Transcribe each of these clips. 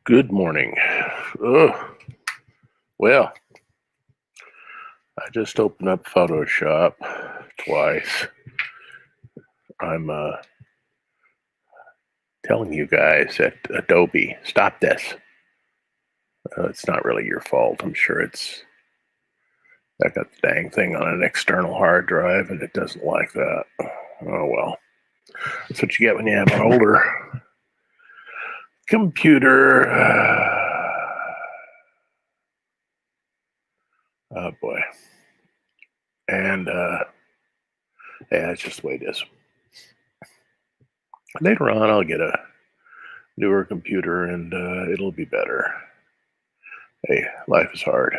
Good morning. Ugh. Well, I just opened up Photoshop twice. I'm telling you guys at Adobe, stop this. It's not really your fault. I'm sure I got the dang thing on an external hard drive and it doesn't like that. Oh well. That's what you get when you have an older computer. Oh boy. And yeah, it's just the way it is. Later on, I'll get a newer computer and it'll be better. Hey, life is hard.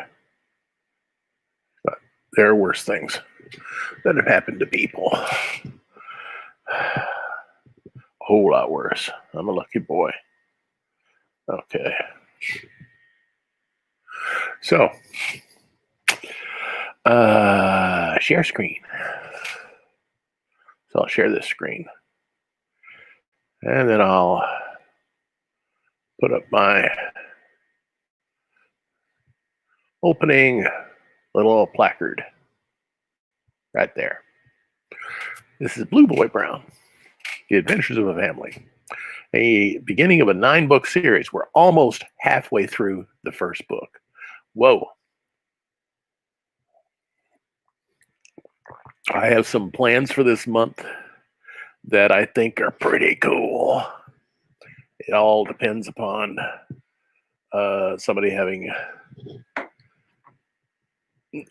But there are worse things that have happened to people. A whole lot worse. I'm a lucky boy. Okay. So, share screen. So I'll share this screen. And then I'll put up my opening little placard right there. This is Blue Boy Brown, The Adventures of a Family, a beginning of a 9-book series. We're almost halfway through the first book. Whoa. I have some plans for this month that I think are pretty cool. It all depends upon somebody having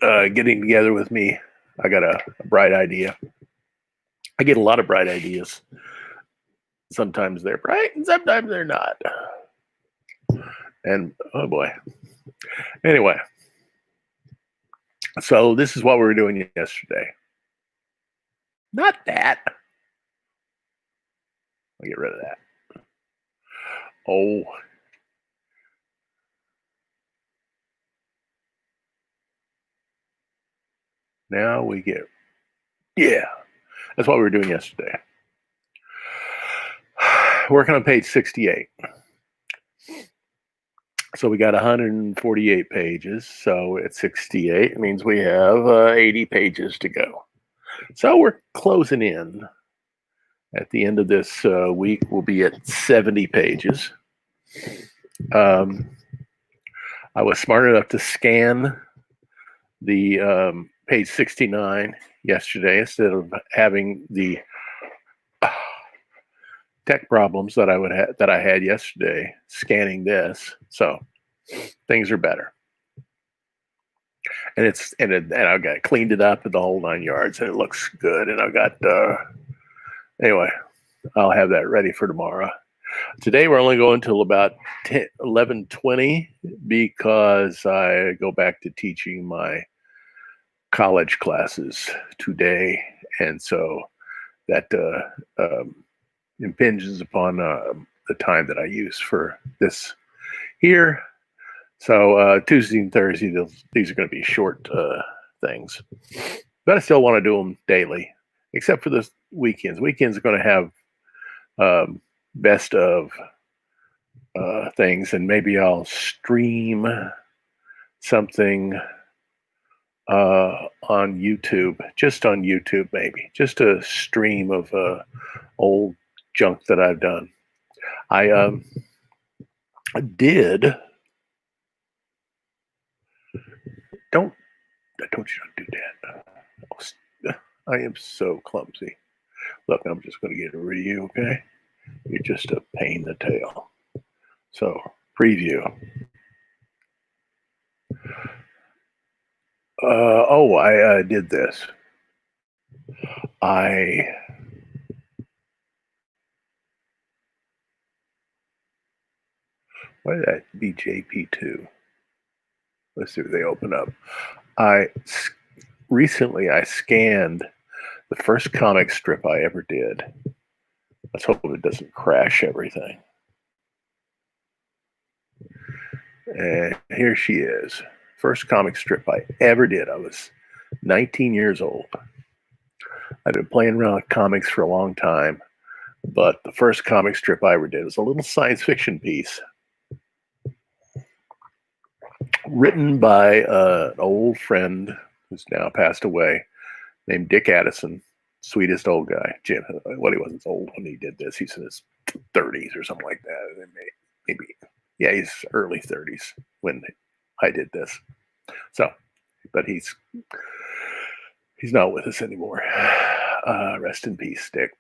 getting together with me. I got a bright idea. I get a lot of bright ideas. Sometimes they're bright and sometimes they're not. And oh boy. Anyway, so this is what we were doing yesterday. Not that. I'll get rid of that. Oh. Now we get, yeah, that's what we were doing yesterday. Working on page 68. So we got 148 pages. So at 68, it means we have 80 pages to go. So we're closing in. At the end of this week, we'll be at 70 pages. I was smart enough to scan the page 69 yesterday instead of having the tech problems that I had yesterday scanning this. So things are better. And I got cleaned it up at the whole 9 yards, and it looks good. And I've got anyway, I'll have that ready for tomorrow. Today we're only going till about 11:20 because I go back to teaching my college classes today, and so that impinges upon the time that I use for this here. So Tuesday and Thursday, these are going to be short things, but I still want to do them daily, except for the weekends. Weekends are going to have best of things, and maybe I'll stream something on YouTube, just on YouTube, maybe just a stream of old junk that I've done. I did. I told you not to do that. I am so clumsy. Look, I'm just going to get rid of you, okay? You're just a pain in the tail. So, preview. I did this. Why did that be JP2? Let's see if they open up. Recently I scanned the first comic strip I ever did. Let's hope it doesn't crash everything. And here she is. First comic strip I ever did. I was 19 years old. I've been playing around with comics for a long time, But the first comic strip I ever did was a little science fiction piece written by an old friend who's now passed away named Dick Addison. Sweetest old guy. Jim, well, he wasn't old when he did this. He's in his 30s or something like that. Maybe, yeah, he's early 30s when I did this. So, but he's not with us anymore. Rest in peace, Dick.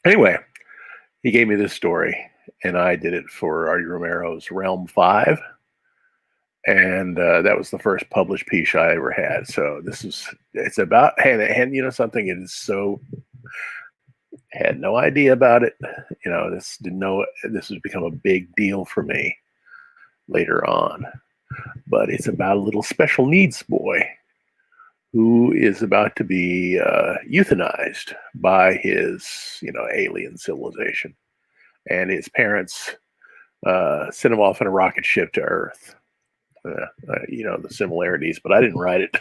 Anyway, he gave me this story, and I did it for Artie Romero's Realm 5. And that was the first published piece I ever had. So it's about, and you know something, it is so, had no idea about it. You know, didn't know this has become a big deal for me later on. But it's about a little special needs boy who is about to be euthanized by his, alien civilization. And his parents sent him off in a rocket ship to Earth. The similarities, but I didn't write it.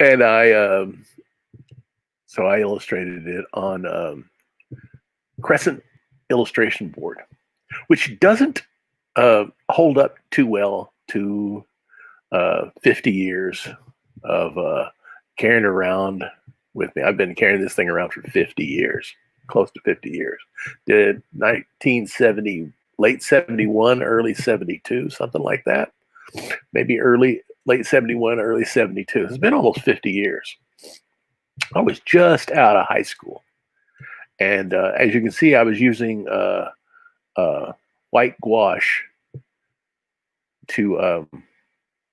And so I illustrated it on Crescent illustration board, which doesn't hold up too well to 50 years of carrying around with me. I've been carrying this thing around for 50 years, close to 50 years. Did 1970, late 71, early 72, something like that. Maybe late 71, early 72. It's been almost 50 years. I was just out of high school. And as you can see, I was using white gouache to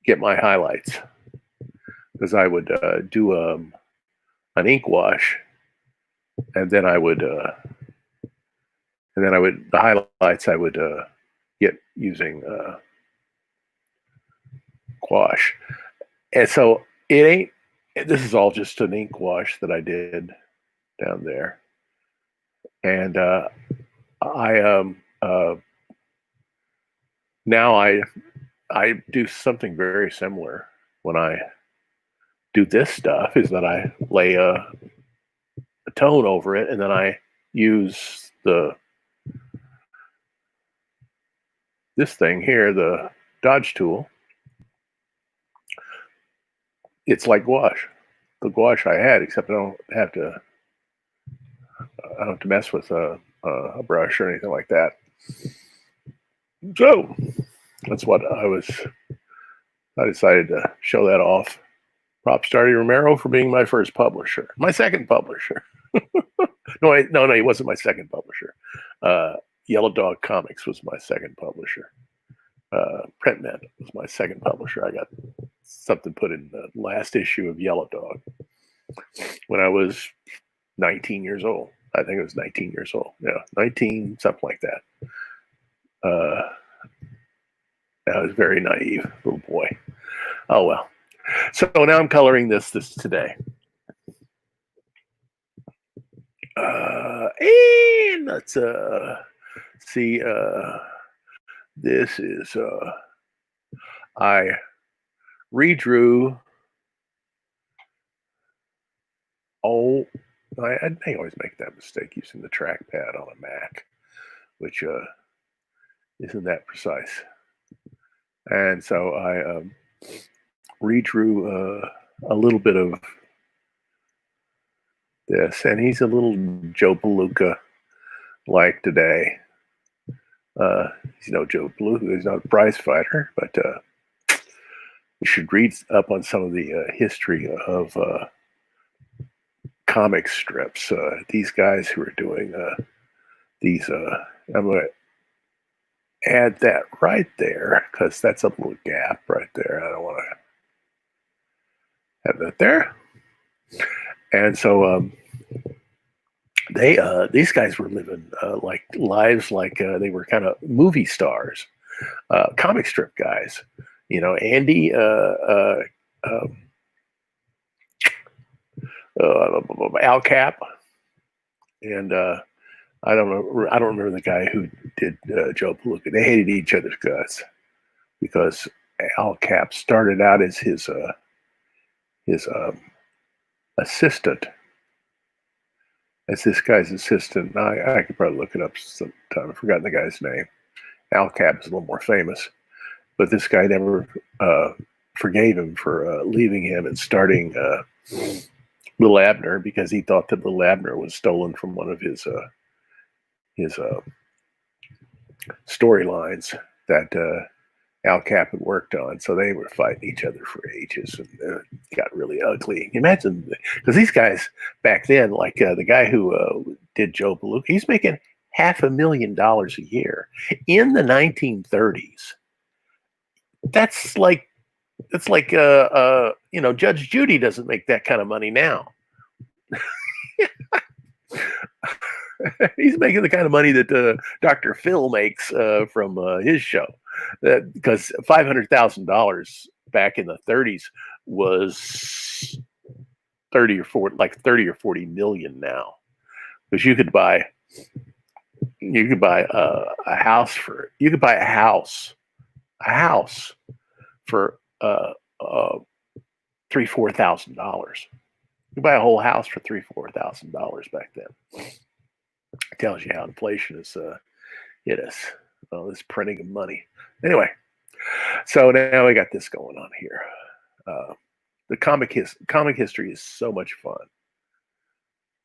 get my highlights, because I would do an ink wash, and then I would the highlights I would get using gouache. And so this is all just an ink wash that I did down there. And now I do something very similar when I do this stuff, is that I lay a tone over it, and then I use this thing here, the Dodge tool. It's like gouache, the gouache I had, except I don't have to mess with a brush or anything like that. So that's what I decided to show that off. Props to Artie Romero for being my first publisher. My second publisher. No, he wasn't my second publisher. Yellow Dog Comics was my second publisher. Printman was my second publisher. I got something put in the last issue of Yellow Dog when I was 19 years old. I think it was 19 years old. Yeah, 19, something like that. I was very naive little boy. Oh well. So now I'm coloring this today. And let's see. This is I redrew. I may always make that mistake using the trackpad on a Mac, which isn't that precise. And so I redrew a little bit of this, and he's a little Joe Palooka like today. He's no Joe Palooka, he's not a prize fighter, but you should read up on some of the history of comic strips. These guys who are doing these, I'm going to add that right there, because that's a little gap right there. I don't want to have that there. And so these guys were living like lives like they were kind of movie stars, comic strip guys. Andy Al Cap, and I don't remember the guy who did Joe Palooka. They hated each other's guts because Al Cap started out as his assistant, as this guy's assistant. I could probably look it up sometime. I've forgotten the guy's name. Al Capp is a little more famous, but this guy never forgave him for leaving him and starting Little Abner because he thought that Little Abner was stolen from one of his storylines that Al Capp had worked on. So they were fighting each other for ages, and it got really ugly. Imagine, because these guys back then, like the guy who did Joe Beluga, he's making $500,000 a year in the 1930s. That's like Judge Judy doesn't make that kind of money now. He's making the kind of money that Dr. Phil makes from his show. Because $500,000 back in the 30s was 30 or 40, like 30 or 40 million now. Because you could buy a house for for $3,000-4,000. You buy a whole house for $3,000-4,000 back then. It tells you how inflation is hit us. Oh, this printing of money. Anyway, so now we got this going on here. The comic history is so much fun.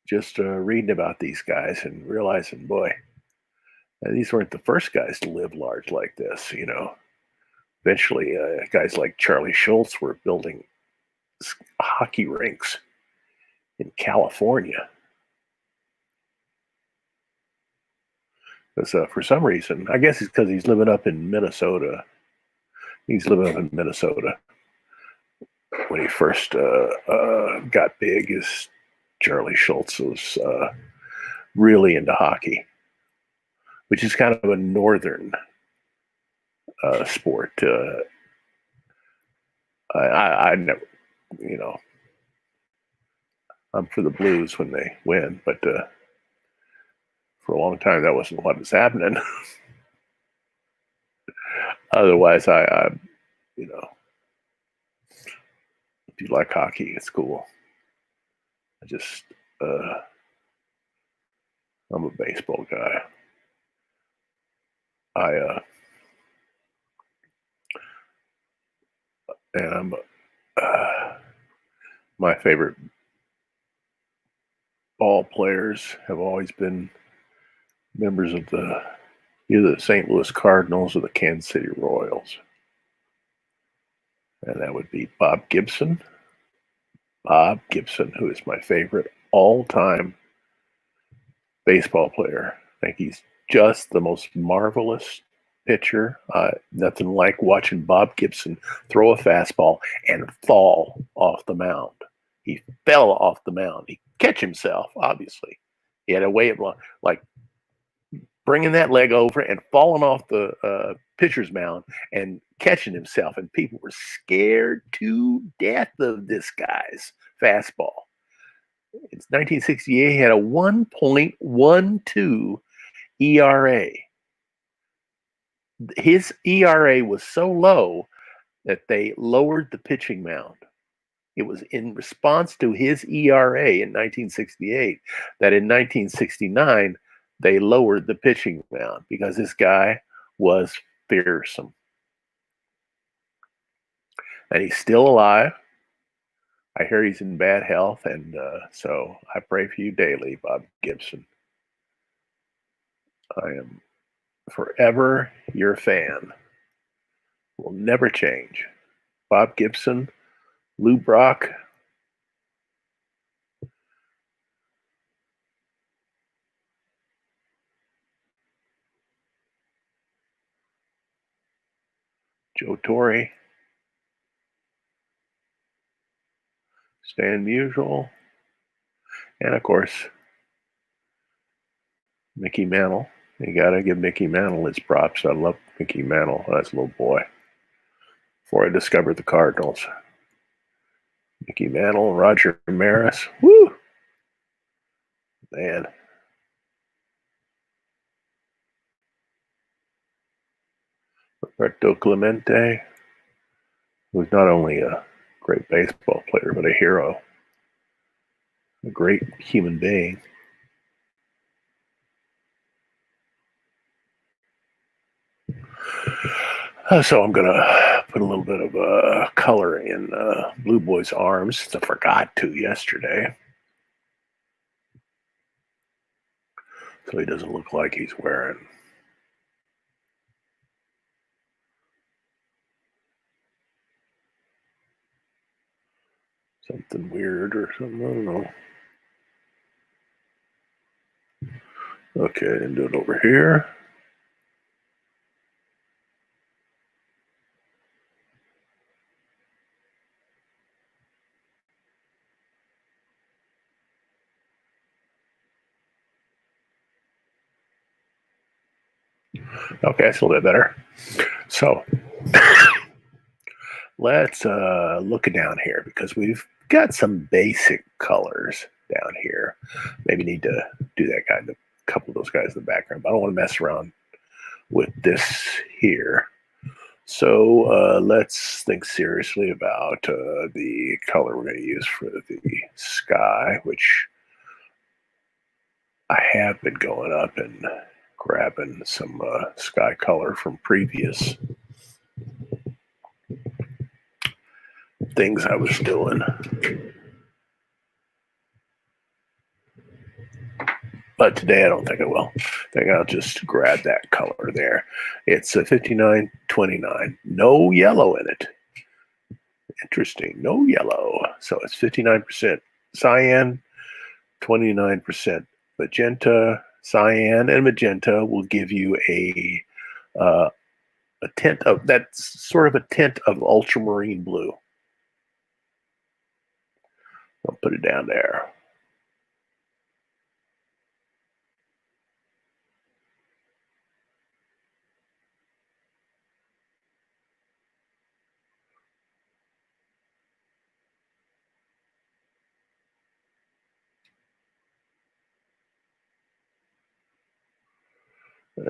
Just reading about these guys and realizing, boy, these weren't the first guys to live large like this. Eventually, guys like Charlie Schultz were building hockey rinks in California. Because for some reason, I guess it's because he's living up in Minnesota. He's living up in Minnesota. When he first got big, is Charlie Schultz was really into hockey, which is kind of a northern sport. I never, I'm for the Blues when they win, but for a long time that wasn't what was happening. Otherwise, I if you like hockey, it's cool. I just I'm a baseball guy. And I'm my favorite ball players have always been members of either the St. Louis Cardinals or the Kansas City Royals. And that would be Bob Gibson. Bob Gibson, who is my favorite all-time baseball player. I think he's just the most marvelous pitcher. Nothing like watching Bob Gibson throw a fastball and fall off the mound. He fell off the mound. He catch himself, obviously. He had a way of like bringing that leg over and falling off the pitcher's mound and catching himself. And people were scared to death of this guy's fastball. It's 1968. He had a 1.12 ERA. His ERA was so low that they lowered the pitching mound. It was in response to his ERA in 1968 that in 1969 they lowered the pitching mound because this guy was fearsome. And he's still alive. I hear he's in bad health, and so I pray for you daily, Bob Gibson. I am forever your fan. Will never change. Bob Gibson, Lou Brock, Joe Torre, Stan Musial, and of course, Mickey Mantle. You gotta give Mickey Mantle his props. I love Mickey Mantle as a little boy. Before I discovered the Cardinals. Mickey Mantle, Roger Maris. Woo! Man. Roberto Clemente, who's not only a great baseball player, but a hero. A great human being. So I'm gonna put a little bit of color in Blue Boy's arms, since I forgot to yesterday, so he doesn't look like he's wearing something weird or something. I don't know. Okay, and do it over here. Okay, that's a little bit better. So let's look down here, because we've got some basic colors down here. Maybe need to do that guy, a couple of those guys in the background, but I don't want to mess around with this here. So let's think seriously about the color we're going to use for the sky, which I have been going up and grabbing some sky color from previous things I was doing. But today I don't think I will. I think I'll just grab that color there. It's a 5929. No yellow in it. Interesting. No yellow. So it's 59% cyan, 29% magenta. Cyan and magenta will give you a tint of, that's sort of a tint of ultramarine blue. I'll put it down there.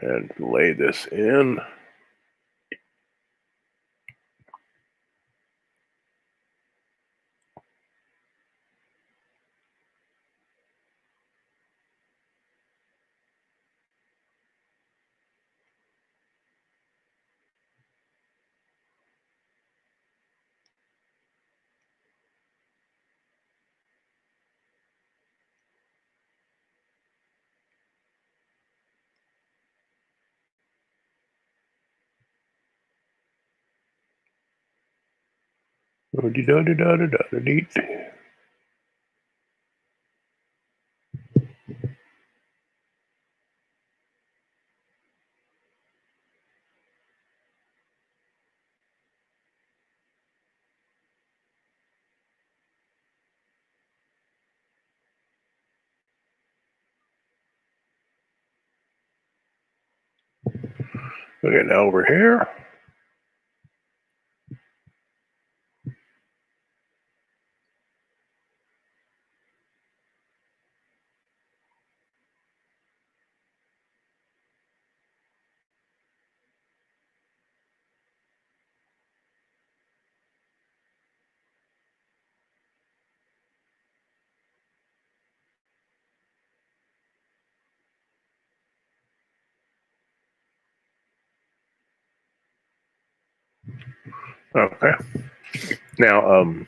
And lay this in. Okay, now over here. Okay. Now, I'll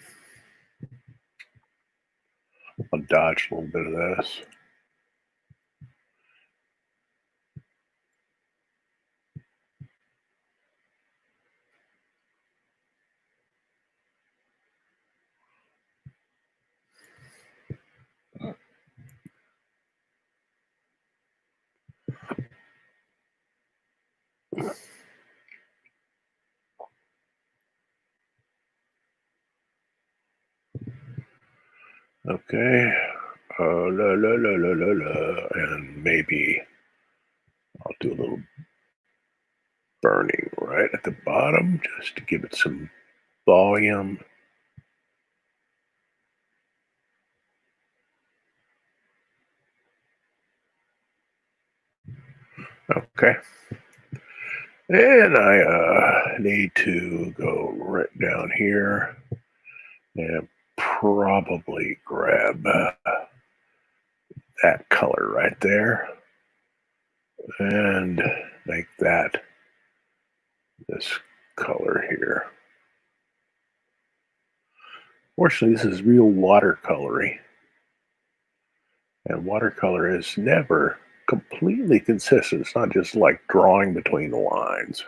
dodge a little bit of this. Okay. And maybe I'll do a little burning right at the bottom just to give it some volume. Okay. And I need to go right down here and probably grab that color right there and make that this color here. Fortunately, this is real watercolory. And watercolor is never completely consistent. It's not just like drawing between the lines,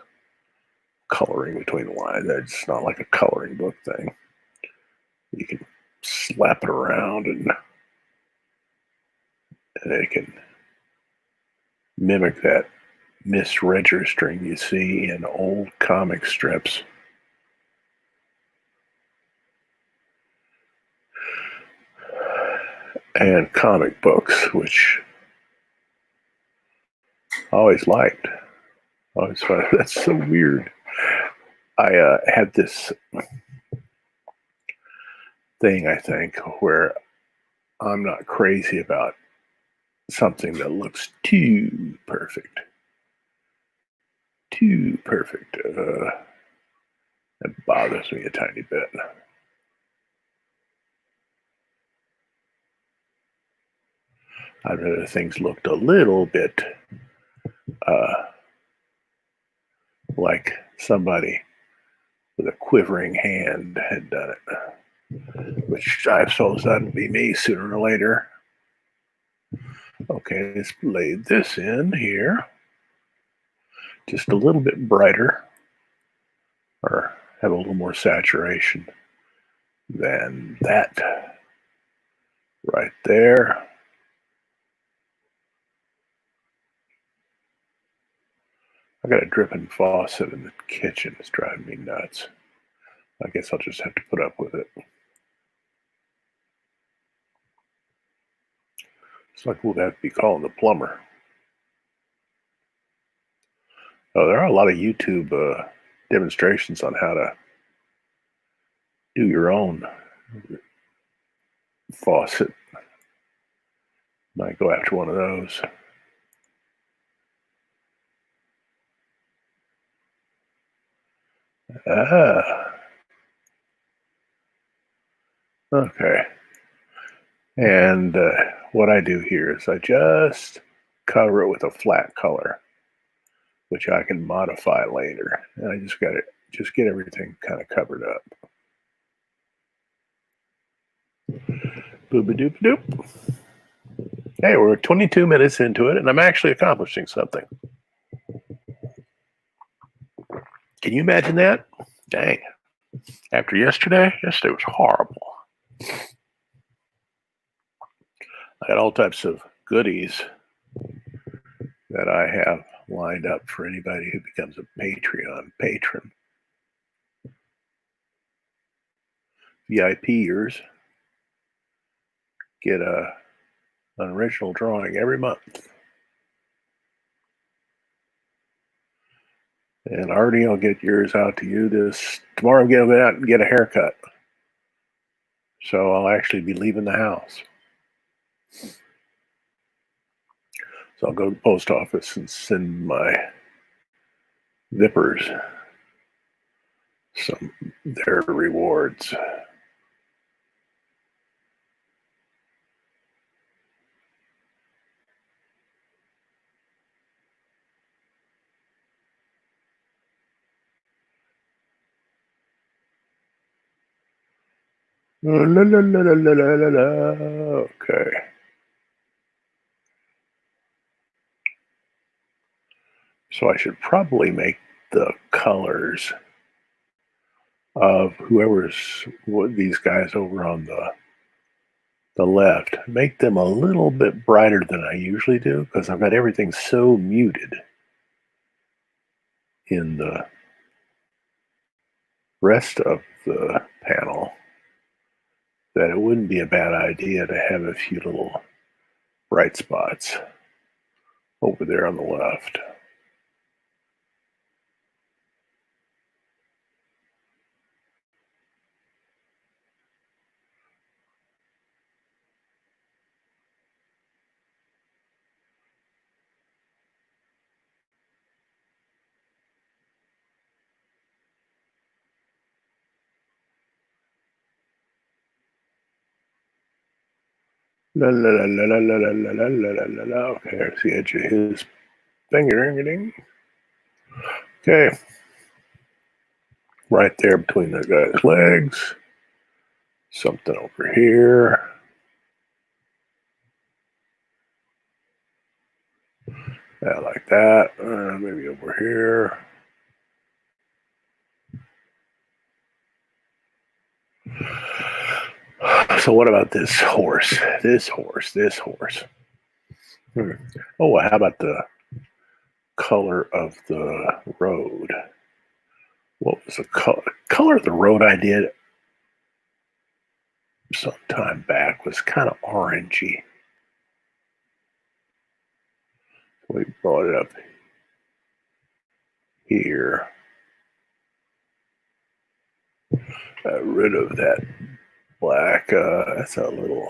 coloring between the lines. It's not like a coloring book thing. You can slap it around and it can mimic that misregistering you see in old comic strips. And comic books, which I always liked. I always thought that's so weird. I had this thing, I think, where I'm not crazy about something that looks too perfect. Too perfect. It bothers me a tiny bit. I'd rather things looked a little bit like somebody with a quivering hand had done it, which I suppose that'll be me sooner or later. Okay, let's lay this in here. Just a little bit brighter, or have a little more saturation than that right there. I got a dripping faucet in the kitchen. It's driving me nuts. I guess I'll just have to put up with it. It's like we'll have to be calling the plumber. Oh, there are a lot of YouTube demonstrations on how to do your own faucet. Might go after one of those. Okay. And what I do here is I just cover it with a flat color, which I can modify later. And I just get everything kind of covered up. Boop-a-doop-a-doop. Hey, we're 22 minutes into it, and I'm actually accomplishing something. Can you imagine that? Dang. After yesterday was horrible. I got all types of goodies that I have lined up for anybody who becomes a Patreon patron. VIPers get an original drawing every month. And Artie, I'll get yours out to you tomorrow. I'm going to go out and get a haircut. So I'll actually be leaving the house. So I'll go to the post office and send my Vippers their rewards. La, la, la, la, la, la, la. Okay. So I should probably make the colors of these guys over on the left, make them a little bit brighter than I usually do, because I've got everything so muted in the rest of the panel that it wouldn't be a bad idea to have a few little bright spots over there on the left. La la la la la la la la la la la. Okay, there's the edge of his finger. Okay. right there between the guy's legs. Something over here. Yeah, like that. Maybe over here. So what about this horse? This horse. Oh, well, how about the color of the road? What was the color of the road I did some time back was kind of orangey. We brought it up here. Got rid of that black. That's a little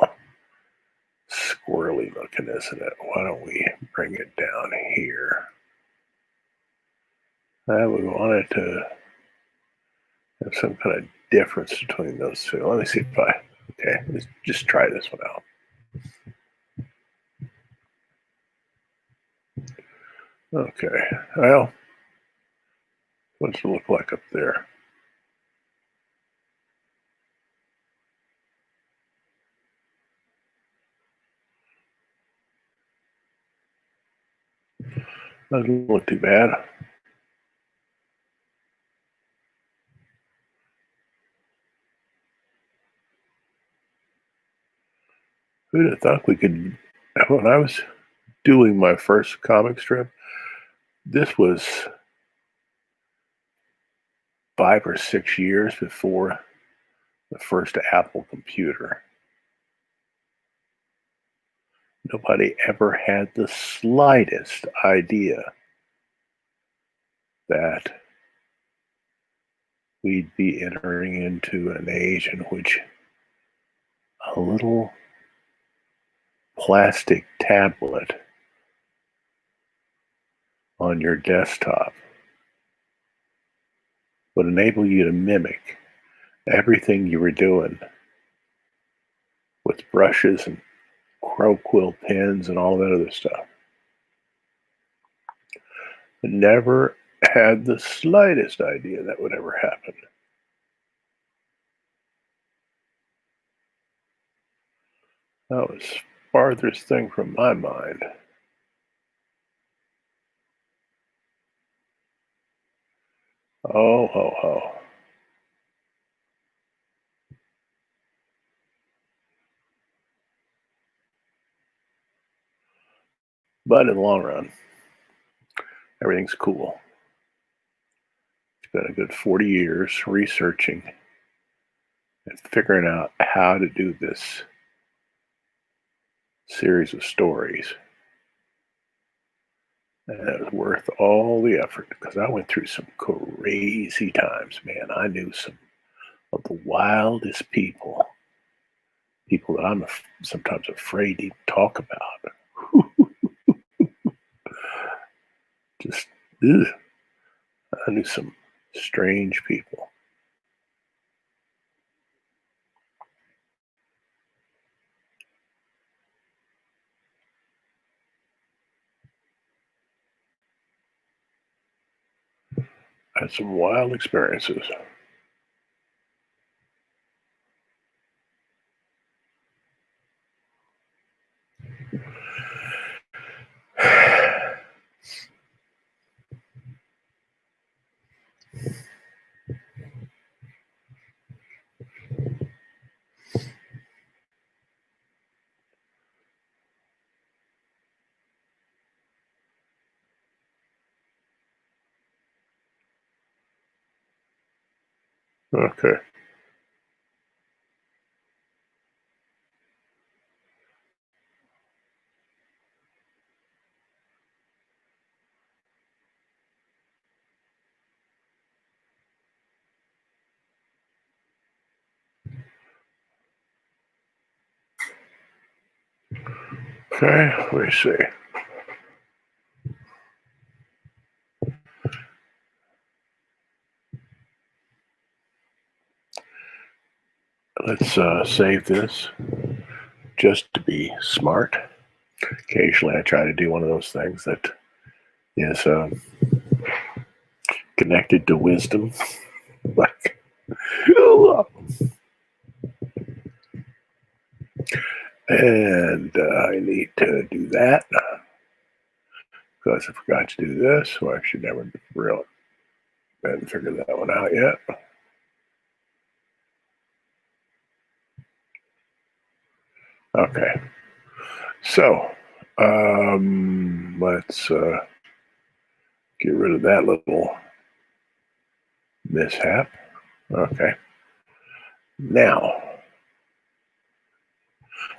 squirrely looking, isn't it? Why don't we bring it down here? We wanted to have some kind of difference between those two. Let me see if okay, let's just try this one out. Okay, well, what's it look like up there? Doesn't look too bad. Who'd have thought we could, when I was doing my first comic strip, this was 5 or 6 years before the first Apple computer. Nobody ever had the slightest idea that we'd be entering into an age in which a little plastic tablet on your desktop would enable you to mimic everything you were doing with brushes and crow quill pens and all that other stuff. But never had the slightest idea that would ever happen. That was farthest thing from my mind. Oh, ho, ho. But in the long run, everything's cool. It's been a good 40 years researching and figuring out how to do this series of stories. And it was worth all the effort because I went through some crazy times, man. I knew some of the wildest people that I'm sometimes afraid to talk about. Just, ugh. I knew some strange people. I had some wild experiences. Okay. Okay, let me see. Let's save this just to be smart. Occasionally, I try to do one of those things that is connected to wisdom. Like, and I need to do that because I forgot to do this, so I should never really haven't figured that one out yet. Okay, so let's get rid of that little mishap. Okay, now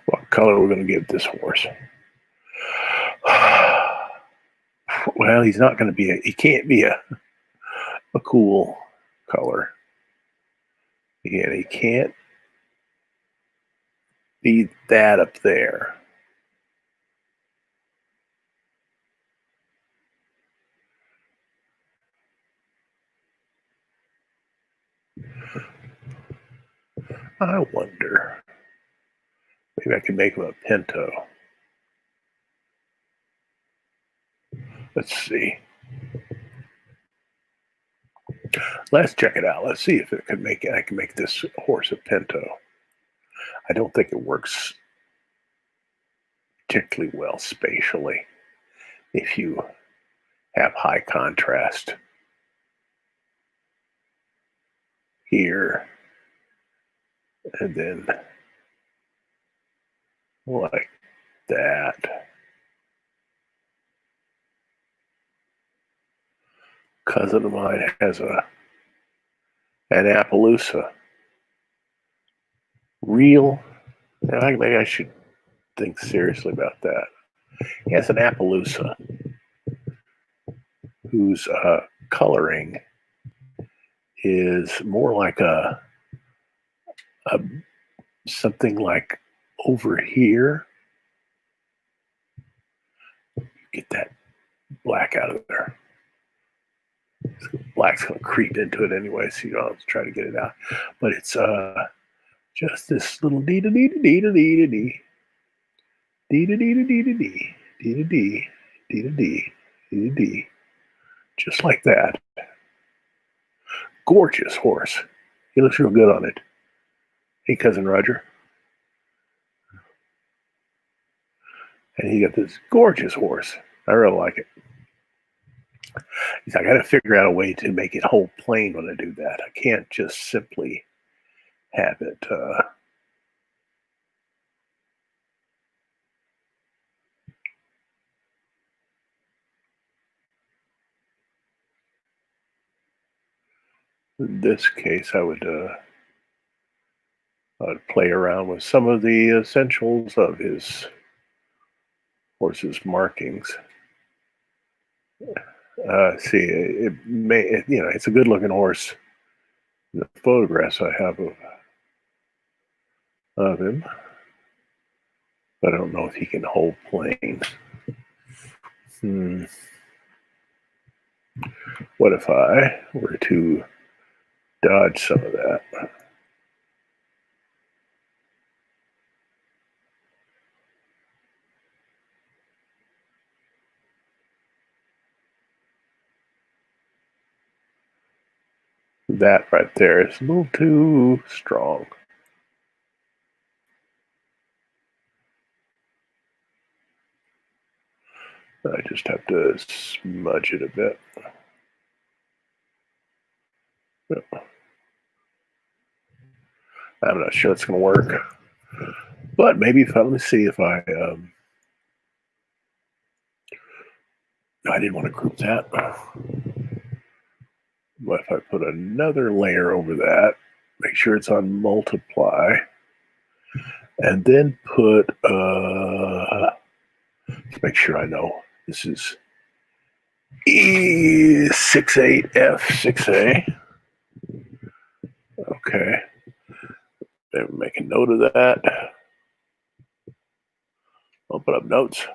what color are we going to give this horse? Well, he's not going to be he can't be a cool color. And he can't be that up there. I wonder, maybe I can make him a pinto. Let's see. Let's check it out. Let's see if it can make it. I can make this horse a pinto. I don't think it works particularly well spatially if you have high contrast here and then like that. Cousin of mine has an Appaloosa. Real. Maybe I should think seriously about that. He has an Appaloosa whose coloring is more like a something like over here. Get that black out of there. Black's going to creep into it anyway, so you don't have to try to get it out. But it's just this little dee da dee da dee da dee da dee. Dee da dee da dee da dee. Dee da dee. Dee da dee. Dee da dee. Just like that. Gorgeous horse. He looks real good on it. Hey, Cousin Roger. And he got this gorgeous horse. I really like it. He's like, I got to figure out a way to make it hold plane when I do that. I can't just simply have it. In this case, I would play around with some of the essentials of his horse's markings. See, it's a good-looking horse. The photographs I have of him, but I don't know if he can hold plane. What if I were to dodge some of that? That right there is a little too strong. I just have to smudge it a bit. I'm not sure it's going to work, but maybe let me see if I I didn't want to group that. But if I put another layer over that, make sure it's on multiply, and then put make sure I know this is E68F6A. Okay. Make a note of that. Open up notes.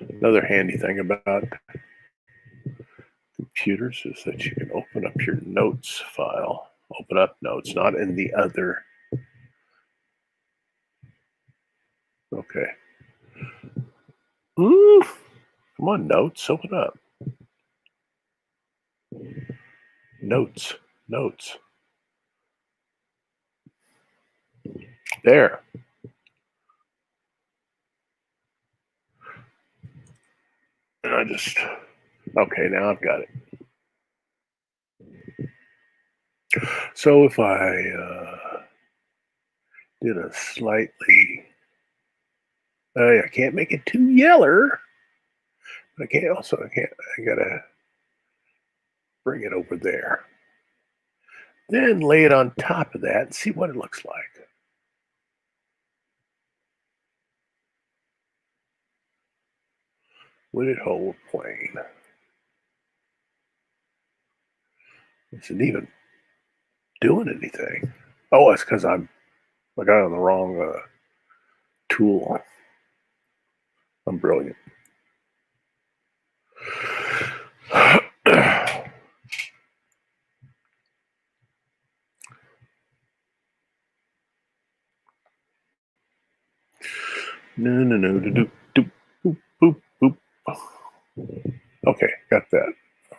Another handy thing about computers is that you can open up your notes file. Open up notes, not in the other. Okay. Ooh, come on, notes, open up. notes. There. And I just, okay, now I've got it. So if I did a slightly, I can't make it too yeller. But I gotta bring it over there. Then lay it on top of that and see what it looks like. Would it hold plane? Isn't even doing anything. Oh, it's because I got on the wrong tool. I'm brilliant. No, do, boop, boop, boop. Okay, got that.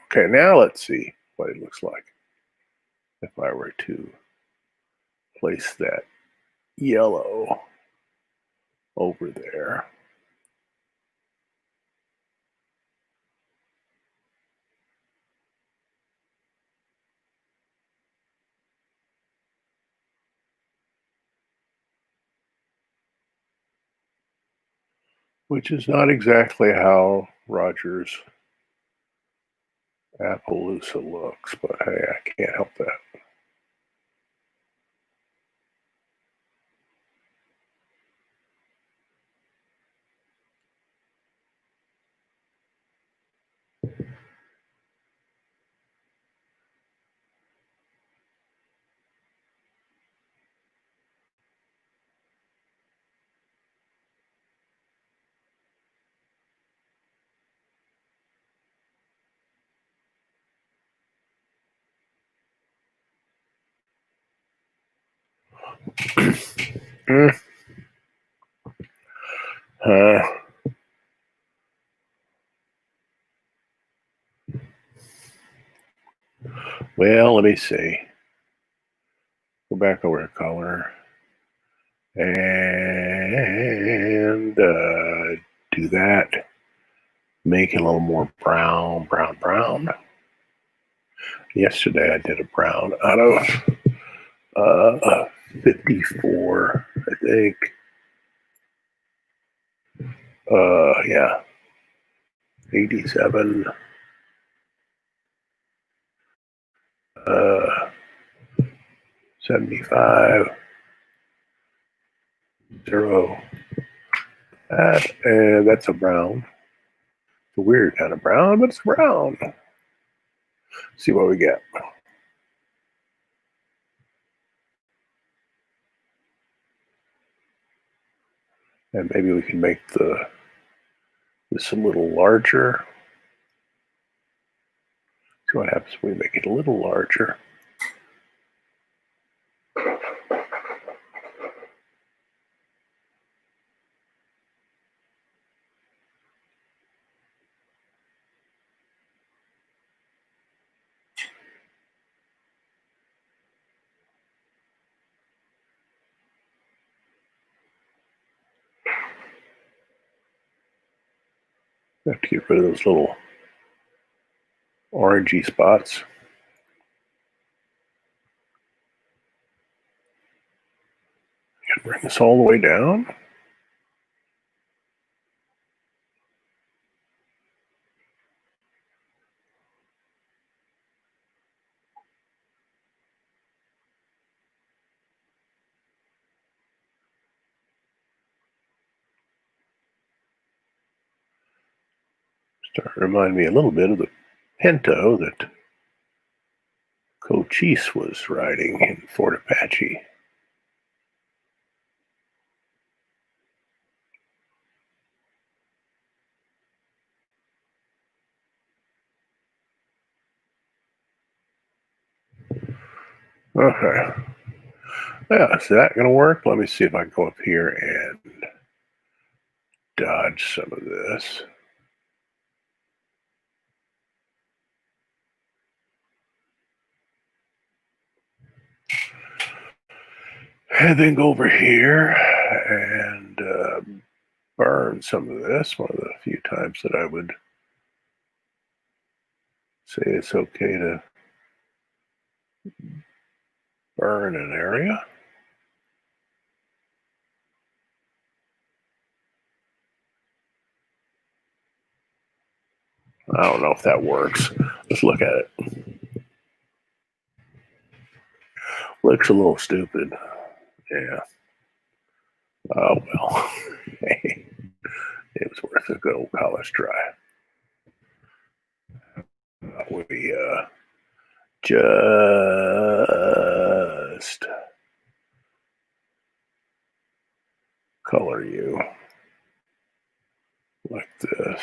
Okay, now let's see what it looks like if I were to place that yellow over there. Which is not exactly how Roger's Appaloosa looks, but hey, I can't help that. Uh, well, let me see. Go back over to color and do that. Make it a little more brown. Yesterday I did a brown out of 54, I think. Yeah, 87. 75. 0. And that's a brown. It's a weird kind of brown, but it's brown. See what we get. And maybe we can make this a little larger. See what happens when we make it a little larger. I have to get rid of those little orangey spots. Bring this all the way down. Start to remind me a little bit of the Pinto that Cochise was riding in Fort Apache. Okay. Yeah, is that going to work? Let me see if I can go up here and dodge some of this. And then go over here and burn some of this. One of the few times that I would say it's okay to burn an area. I don't know if that works. Let's look at it. Looks a little stupid. Yeah. Oh, well. Hey, it was worth a good old college try. We just color you like this.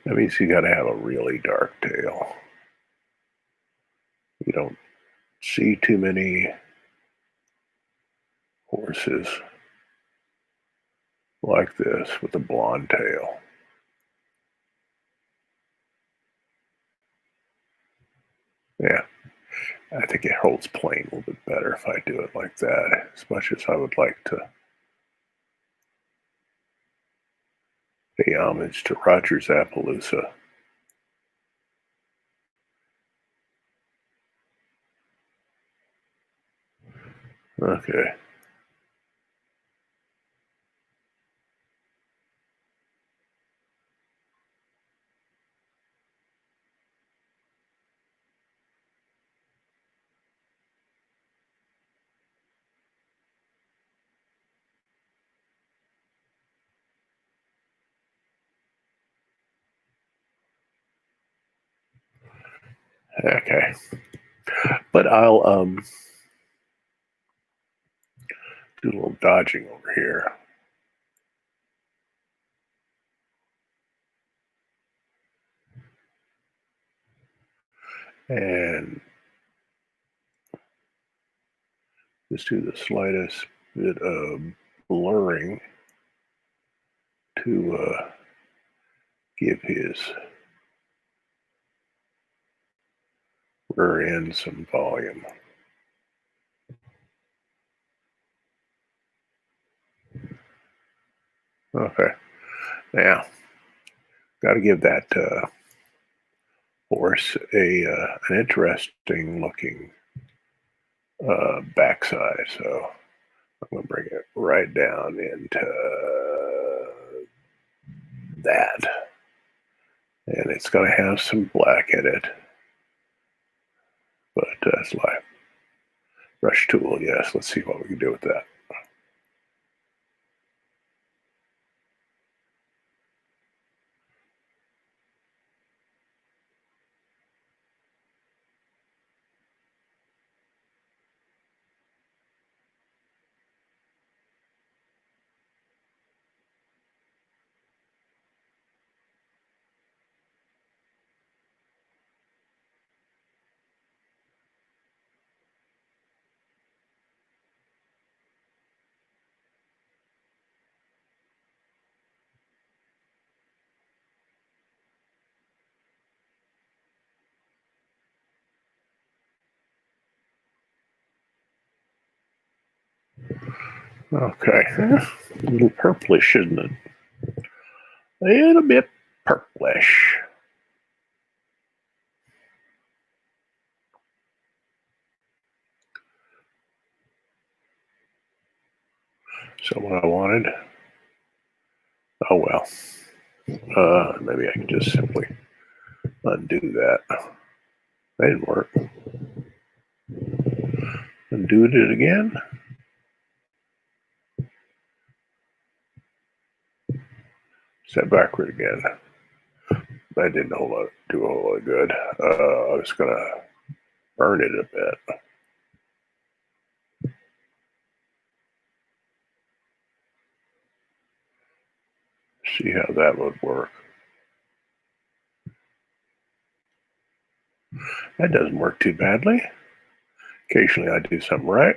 That means you got to have a really dark tail. You don't see too many horses like this with a blonde tail. Yeah, I think it holds plane a little bit better if I do it like that, as much as I would like to pay homage to Roger Appaloosa. Okay. Okay. But I'll do a little dodging over here. And just do the slightest bit of blurring to give his rear end some volume. Okay. Now, got to give that horse an interesting looking backside. So I'm going to bring it right down into that. And it's going to have some black in it. But it's like brush tool, yes. Let's see what we can do with that. Okay. A little purplish, isn't it? A little bit purplish. So what I wanted. Oh well. Maybe I can just simply undo that. That didn't work. Undo it again. Set backward again. That didn't do a whole lot of good. I was gonna burn it a bit. See how that would work. That doesn't work too badly. Occasionally I do something right.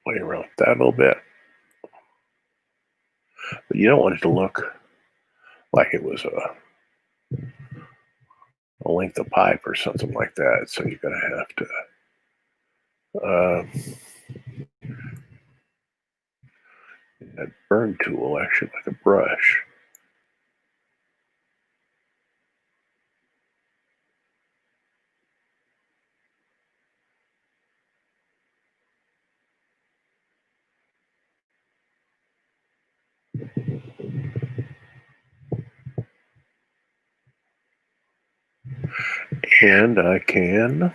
Play around with that a little bit. But you don't want it to look like it was a length of pipe or something like that. So you're going to have to that burn tool, actually, like a brush. And I can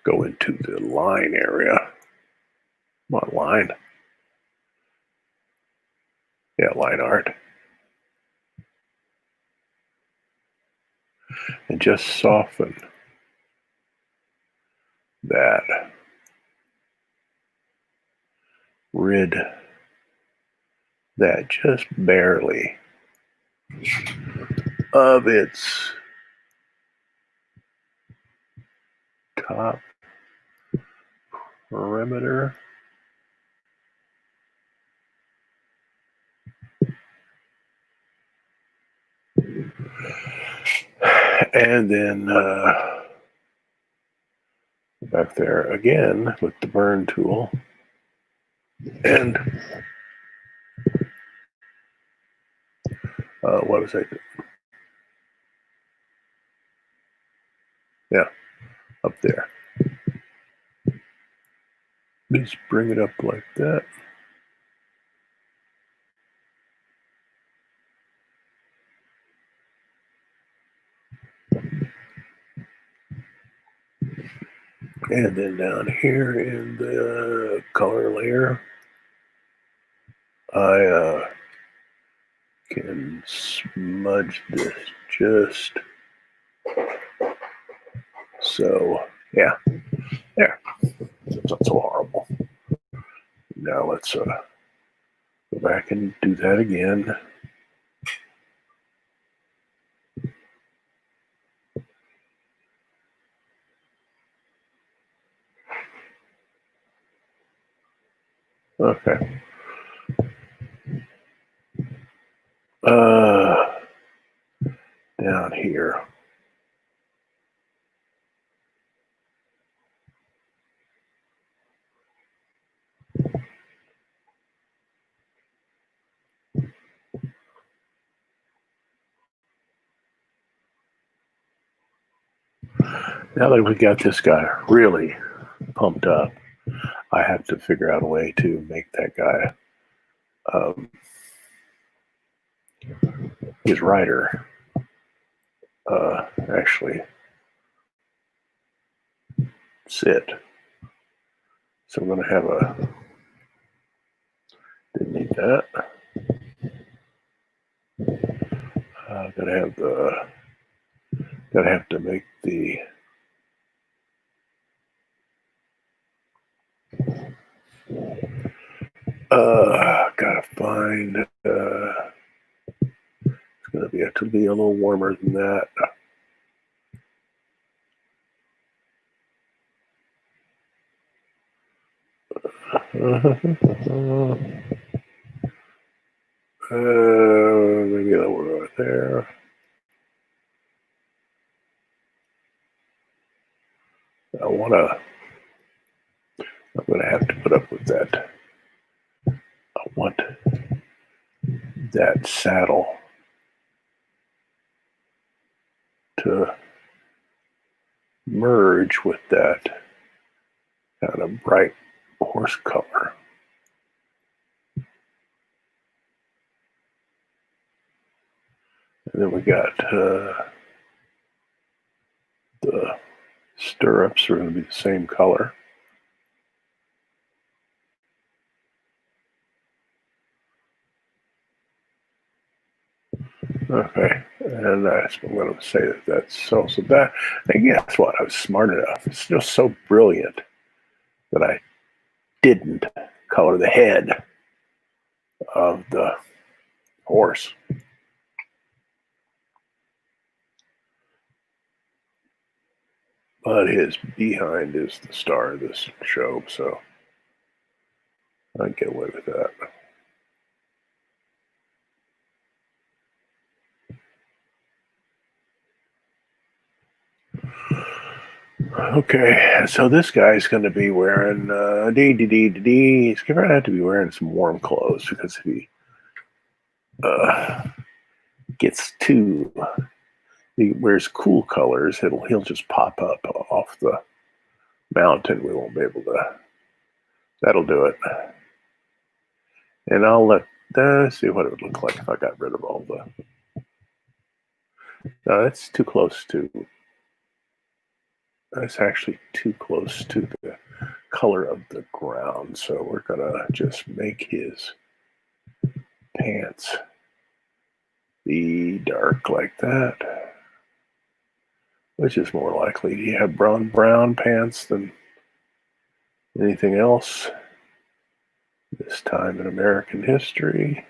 go into the line area. Come on, line. Yeah, line art. And just soften that. Rid that just barely of its top perimeter. And then back there again with the burn tool. And what was I doing? Yeah, up there. Just bring it up like that. And then down here in the color layer, I can smudge this just so. Yeah, there. It's not so horrible. Now let's go back and do that again. Okay. Down here. Now that we got this guy really pumped up, I have to figure out a way to make that guy his rider actually sit. So I'm going to have a. Didn't need that. Gotta have to make the. Gotta find. It's gonna be have to be a little warmer than that. Maybe that one right there. I'm gonna have to put up with that. I want that saddle to merge with that kind of bright horse color. And then we got the stirrups are going to be the same color. Okay, and that's I'm going to say that's so that. And guess what? I was smart enough. It's just so brilliant that I didn't color the head. of the horse. But his behind is the star of this show, so I'd get away with that. Okay, so this guy's going to be wearing he's going to have to be wearing some warm clothes, because if he gets too, he wears cool colors, he'll just pop up off the mountain. We won't be able to. That'll do it. And I'll let see what it would look like if I got rid of all the. No, that's too close to. That's actually too close to the color of the ground. So we're gonna just make his pants be dark like that. Which is more likely? Do you have brown pants than anything else this time in American history?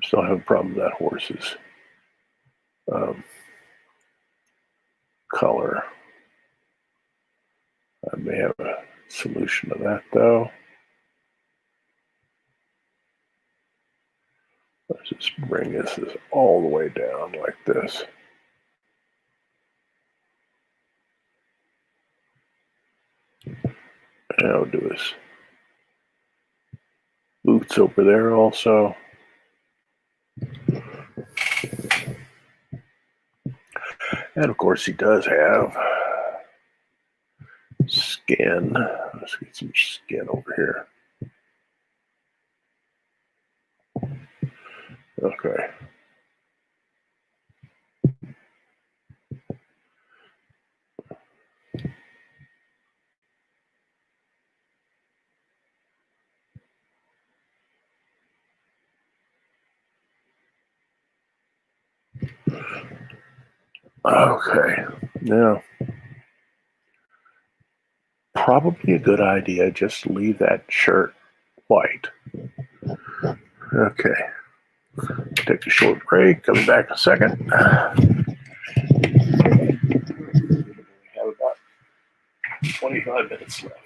I still have a problem with that horse's color. I may have a solution to that though. Let's just bring this all the way down like this. And I'll do his boots over there also. And of course he does have skin. Let's get some skin over here. Okay. Okay. Now, probably a good idea just to leave that shirt white. Okay. Take a short break. Coming back in a second. We have about 25 minutes left.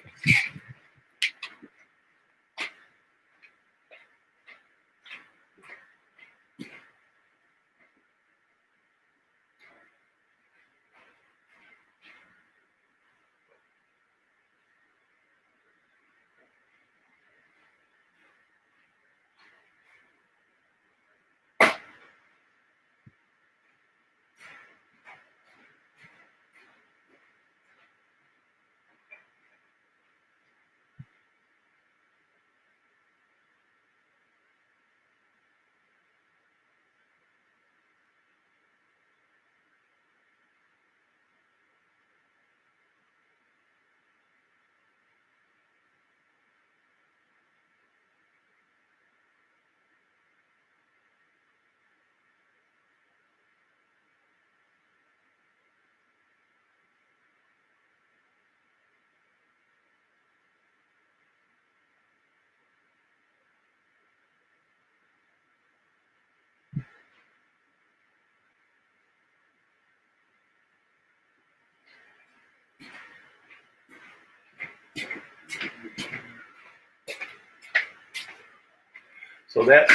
So that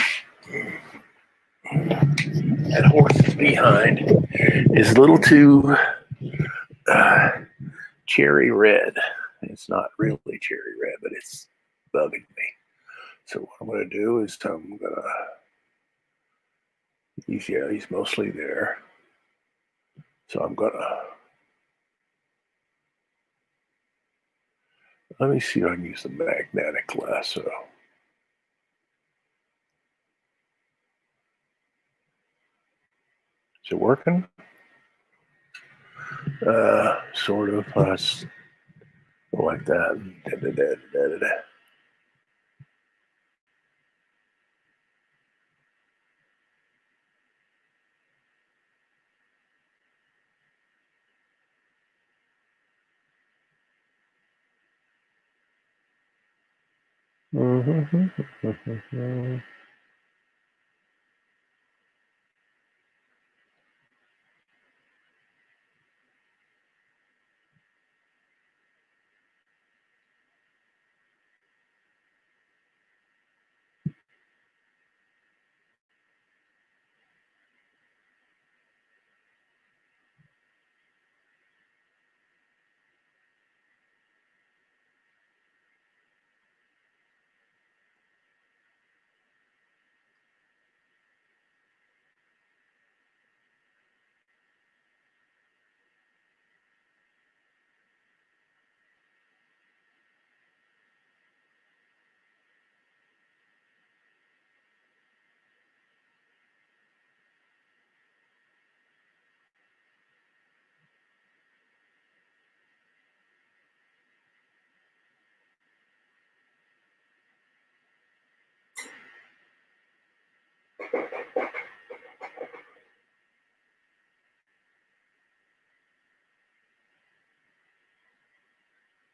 horse behind is a little too cherry red. It's not really cherry red, but it's bugging me. So what I'm going to do is I'm going to, he's mostly there. So I'm going to, let me see if I can use the magnetic lasso. Is it working? Sort of. Like that.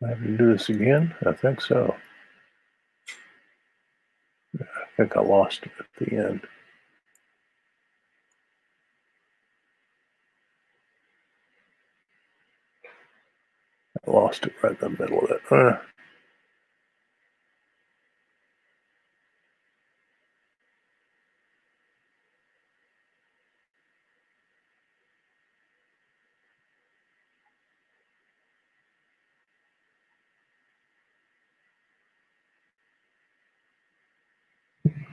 I have to do this again? I think so. I think I lost it at the end. I lost it right in the middle of it.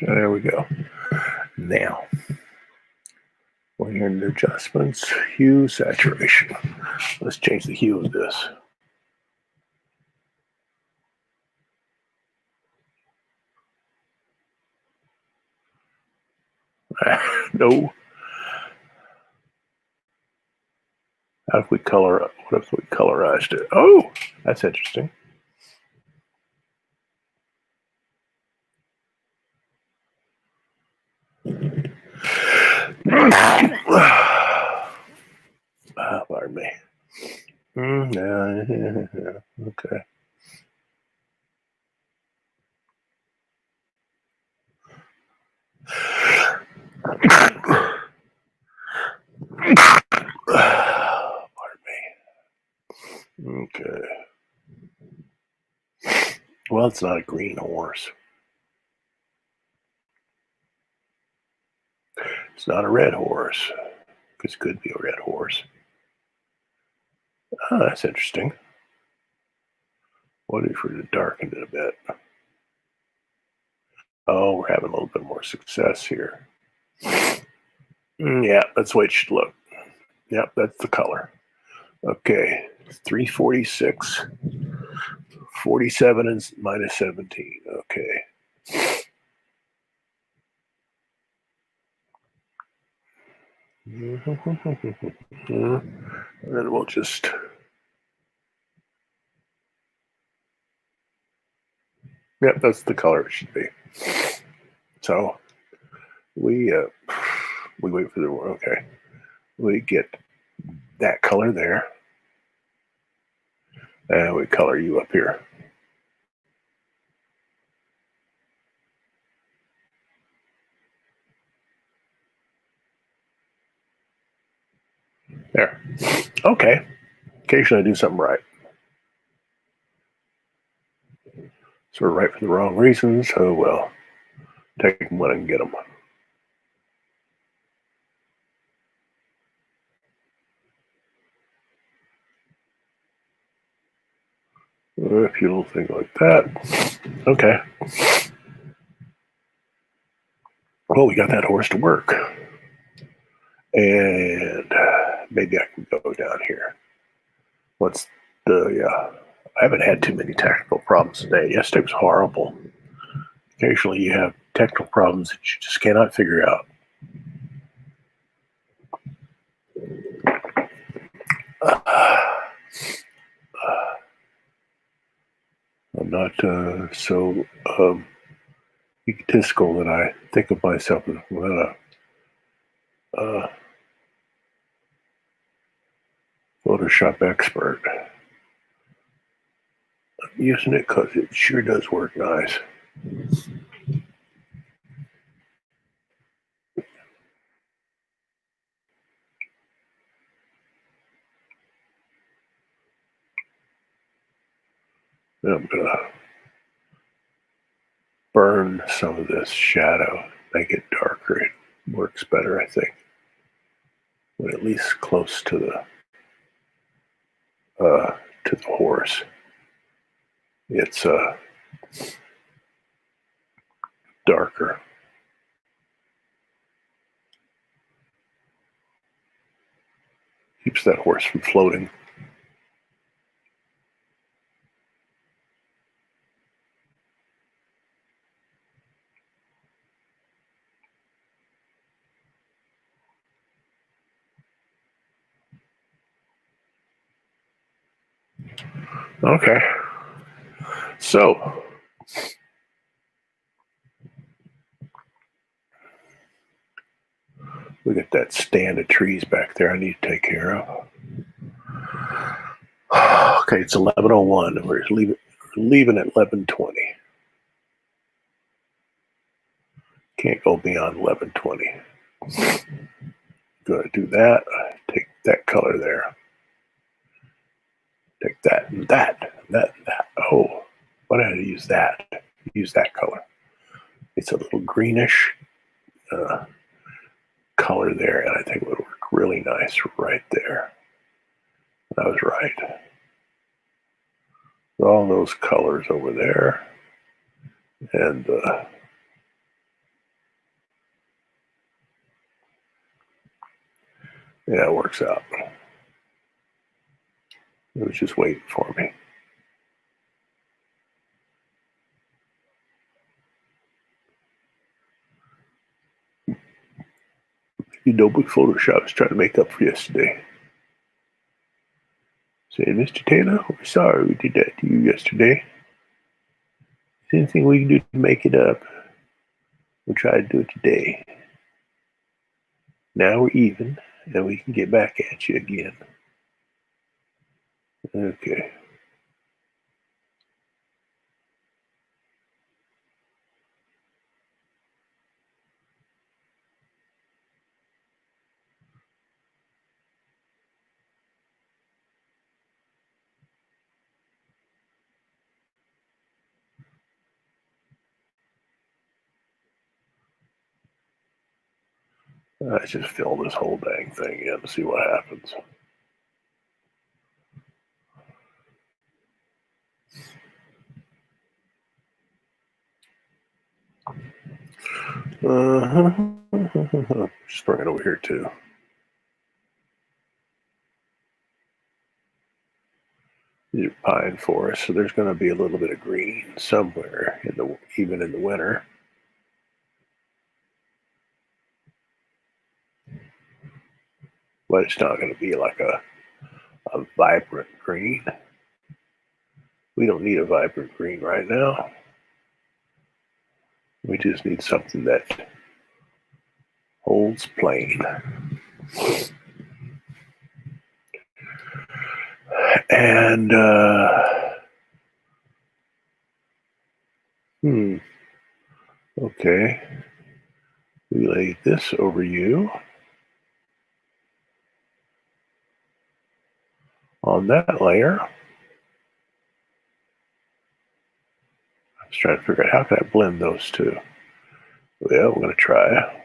There we go. Now, we're here in adjustments, hue, saturation. Let's change the hue of this. No. How if we color? What if we colorized it? Oh, that's interesting. Pardon me. Okay. Pardon me. Okay. Well, it's not a green horse. It's not a red horse. This could be a red horse. Oh, that's interesting. What if we darkened it a bit? Oh, we're having a little bit more success here. Yeah, that's the way it should look. Yep, that's the color. Okay, 346, 47 and minus 17. Okay. And then we'll just yep, that's the color it should be. So we wait for the okay. We get that color there, and we color you up here. There. Okay. Occasionally I do something right. Sort of right for the wrong reasons. Oh well. Take them when I can get them. A few little things like that. Okay. Well, we got that horse to work. And maybe I can go down here. What's the I haven't had too many technical problems today. Yesterday was horrible. Occasionally you have technical problems that you just cannot figure out. I'm not so egotistical that I think of myself as a Photoshop expert. I'm using it because it sure does work nice. I'm going to burn some of this shadow, make it darker. It works better, I think. But at least close to the horse. It's darker. Keeps that horse from floating. Okay. So, we got that stand of trees back there I need to take care of. Okay, it's 11:01. We're leaving at 11:20. Can't go beyond 11:20. Going to do that. Take that color there. Take that and that and that and that. Oh, why did I use that? Use that color. It's a little greenish color there, and I think it would work really nice right there. I was right. All those colors over there, and yeah, it works out. It was just waiting for me. You know, but Photoshop is trying to make up for yesterday. Saying, Mr. Taylor, we're sorry we did that to you yesterday. Is there anything we can do to make it up? We'll try to do it today. Now we're even, and we can get back at you again. Okay. Let's just fill this whole dang thing in and see what happens. Just bring it over here too. These are pine forests, so there's going to be a little bit of green somewhere even in the winter. But it's not going to be like a vibrant green. We don't need a vibrant green right now. We just need something that holds plain. And okay, we lay this over you. On that layer, I was trying to figure out how can I blend those two. Well, we're going to try.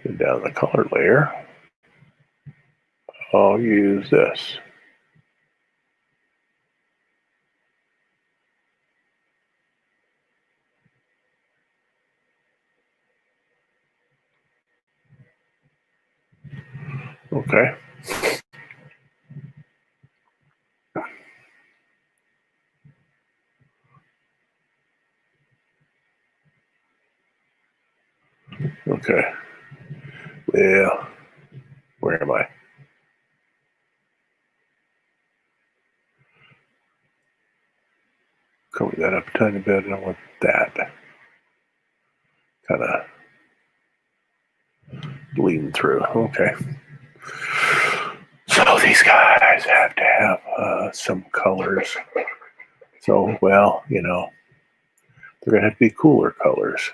And down the color layer, I'll use this. Okay. Okay. Well, where am I? Cover that up a tiny bit, and I want that kind of bleeding through. Okay. So these guys have to have some colors. So, well, they're going to have to be cooler colors.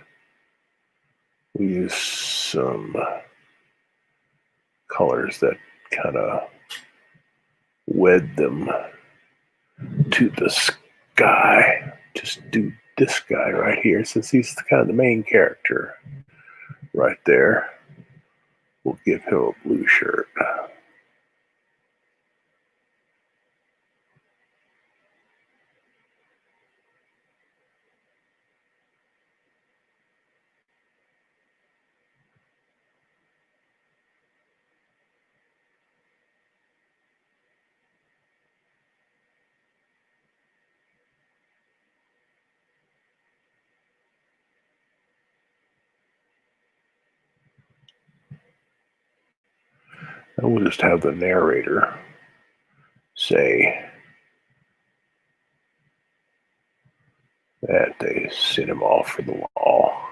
We use some colors that kind of wed them to the sky. Just do this guy right here, since he's kind of the main character right there. We'll give him a blue shirt. And we'll just have the narrator say that they sent him off for the law.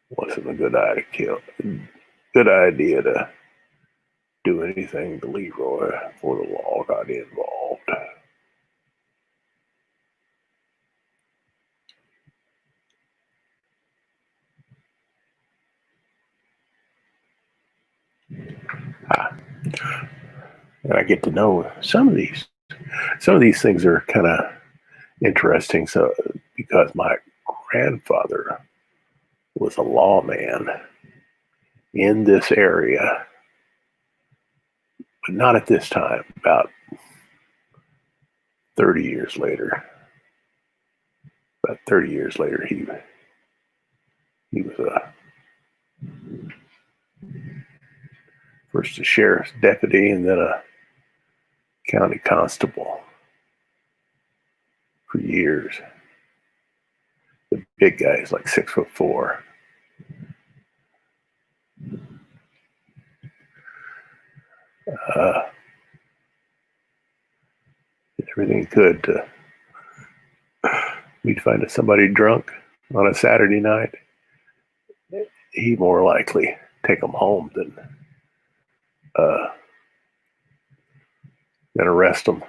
Wasn't a good idea to do anything to Leroy before the law got involved. And I get to know some of these. Some of these things are kind of interesting. So, because my grandfather was a lawman in this area, but not at this time. About 30 years later. About 30 years later, he was first a sheriff's deputy and then a county constable for years. The big guy is like 6'4". Did everything he could to we'd find somebody drunk on a Saturday night. He'd more likely take them home than arrest them.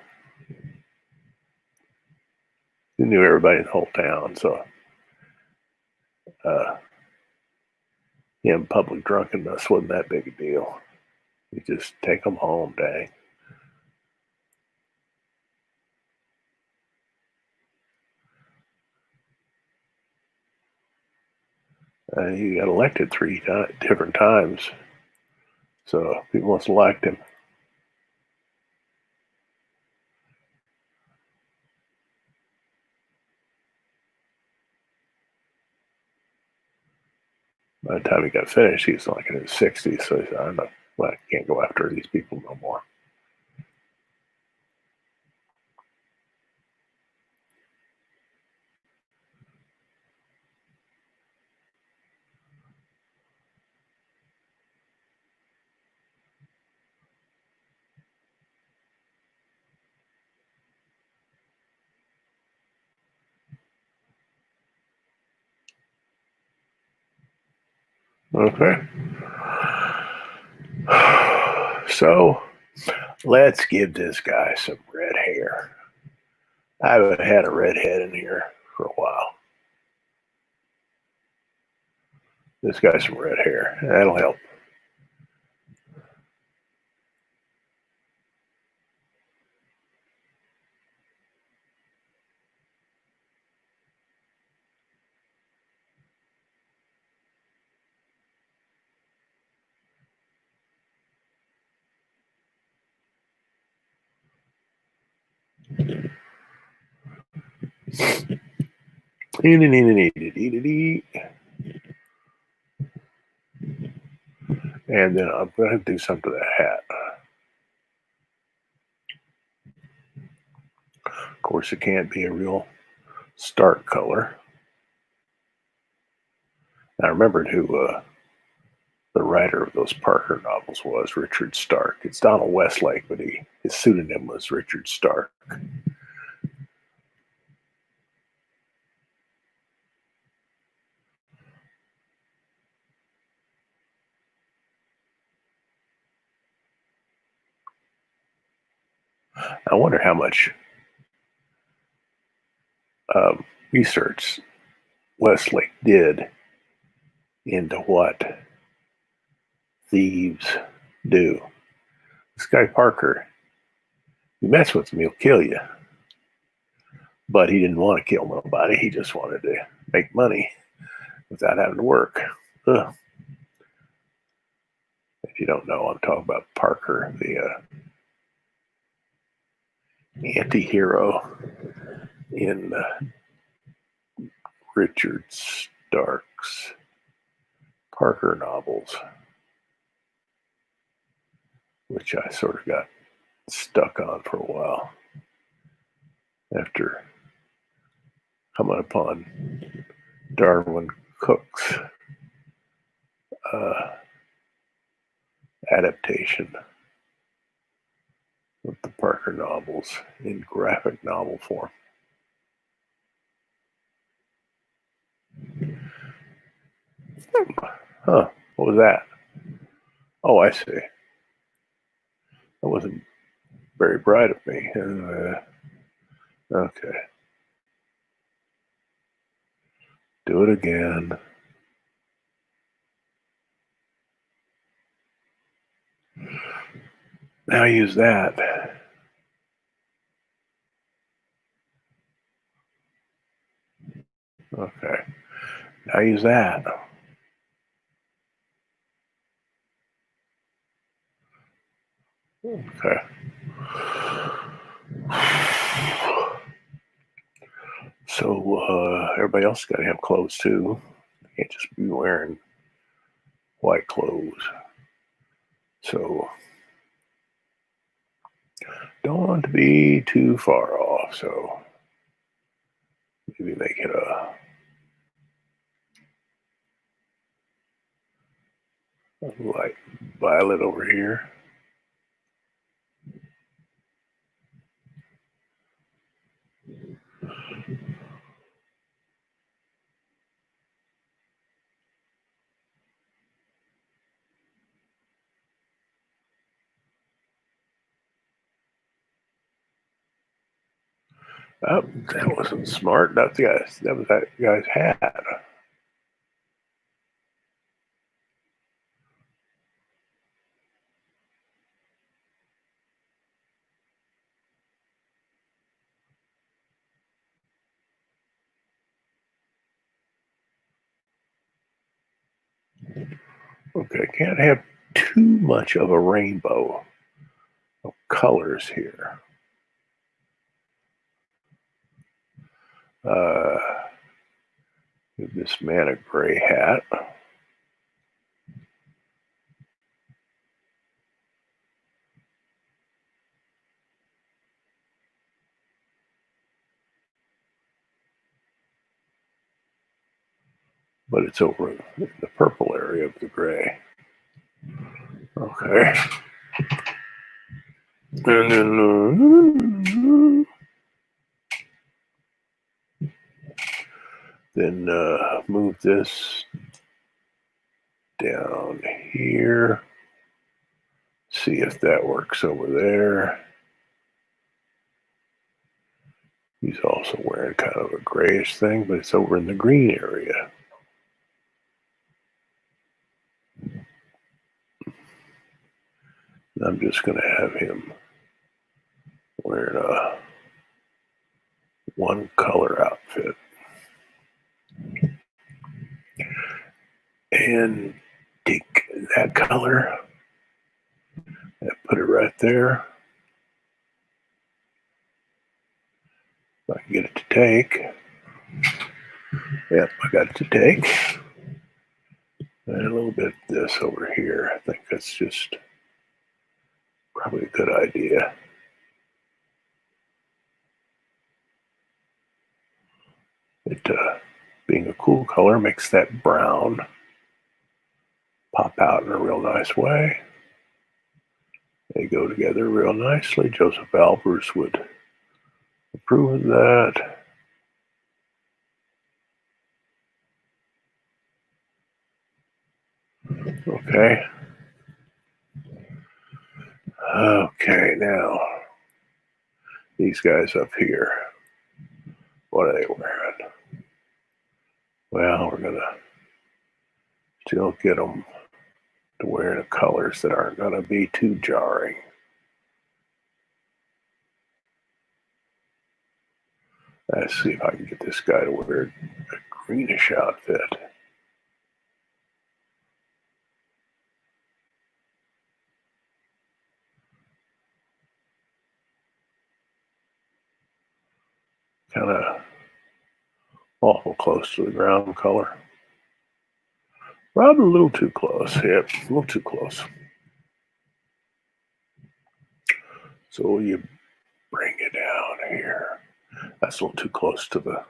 He knew everybody in the whole town, so public drunkenness wasn't that big a deal. You just take them home, dang. He got elected 3 different times, so people must have liked him. By the time he got finished, he was like in his 60s, so he said, I can't go after these people no more. Okay. So let's give this guy some red hair. I haven't had a redhead in here for a while. This guy's some red hair. That'll help. And then I'm going to do something to that hat. Of course, it can't be a real stark color. I remembered who the writer of those Parker novels was, Richard Stark. It's Donald Westlake, but his pseudonym was Richard Stark. I wonder how much research Westlake did into what thieves do. This guy Parker, you mess with him, he'll kill you. But he didn't want to kill nobody. He just wanted to make money without having to work. Ugh. If you don't know, I'm talking about Parker, the anti-hero in Richard Stark's Parker novels, which I sort of got stuck on for a while after coming upon Darwin Cook's adaptation of the Parker novels in graphic novel form. Huh, what was that? Oh, I see. That wasn't very bright of me. Okay. Do it again. Now use that. Okay. Now use that. Okay. So everybody else got to have clothes too. You can't just be wearing white clothes. So don't want to be too far off. So maybe make it a light violet over here. Oh, that wasn't smart. That was that guy's hat. Okay, can't have too much of a rainbow of colors here. This man a gray hat. But it's over in the purple area of the gray. Okay. And then move this down here. See if that works over there. He's also wearing kind of a grayish thing, but it's over in the green area. I'm just going to have him wearing a one color outfit. And take that color and put it right there. If I can get it to take. Yep, I got it to take. And a little bit of this over here. I think that's just probably a good idea. It being a cool color makes that brown pop out in a real nice way. They go together real nicely. Joseph Albers would approve of that. Okay, now these guys up here, what are they wearing? Well, we're going to still get them to wear the colors that aren't going to be too jarring. Let's see if I can get this guy to wear a greenish outfit. Kind of awful close to the ground color. Probably a little too close. Yep, a little too close. So you bring it down here. That's a little too close to the